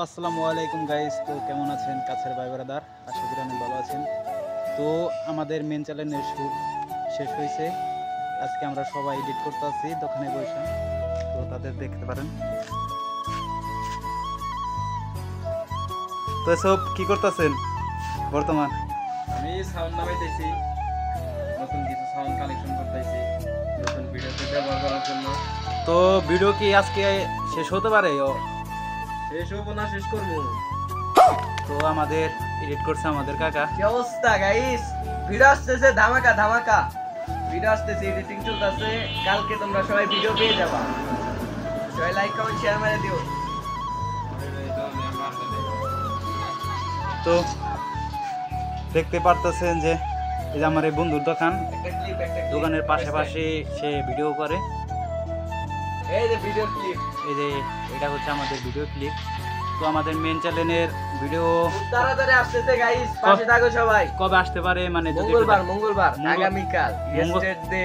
আসসালামু আলাইকুম গাইস। তো কেমন আছেন কাছের ভাই ব্রাদার? আশা করি অনেক ভালো আছেন। তো আমাদের মেন চ্যানেলের শুট শেষ হয়েছে। আজকে আমরা সবাই এডিট করতে আছি দোকানে বসে। তো তাদের দেখতে পারেন। তো এসব কি করতেছেন বর্তমান? আমি সাউন্ড নামাইতেছি, নতুন কিছু সাউন্ড কালেকশন করতেছি নতুন ভিডিওতে ব্যবহার করার জন্য। তো ভিডিও কি আজকে শেষ হতে পারে? শেষ হবো না, শেষ করবো। তো আমাদের এডিট করছে আমাদের কাকা। কি অবস্থা গাইস? ভিডিও আসতেছে ধামাকা ধামাকা, ভিডিও আসতেছে, এডিটিং চলতেছে। কালকে তোমরা সবাই ভিডিও পেয়ে যাবা। সবাই লাইক কমেন্ট শেয়ার মেরে দিও। তো দেখতে পারতেছেন যে এই যে আমার এই বন্ধুর দোকান, একটা ক্লিপ, একটা clip। দোকানের পাশাপাশি সে ভিডিও করে। এই যে ভিডিও ক্লিপ, এই যে এটা হচ্ছে আমাদের ভিডিও ক্লিপ। তো আমাদের মেন চ্যানেলের ভিডিও খুব তাড়াতাড়ি আসতেছে গাইস, পাশে থাকো সবাই। কবে আসতে পারে মানে যদি মঙ্গলবার মঙ্গল- আগামীকাল মঙ্গল- ইয়েস্টারডে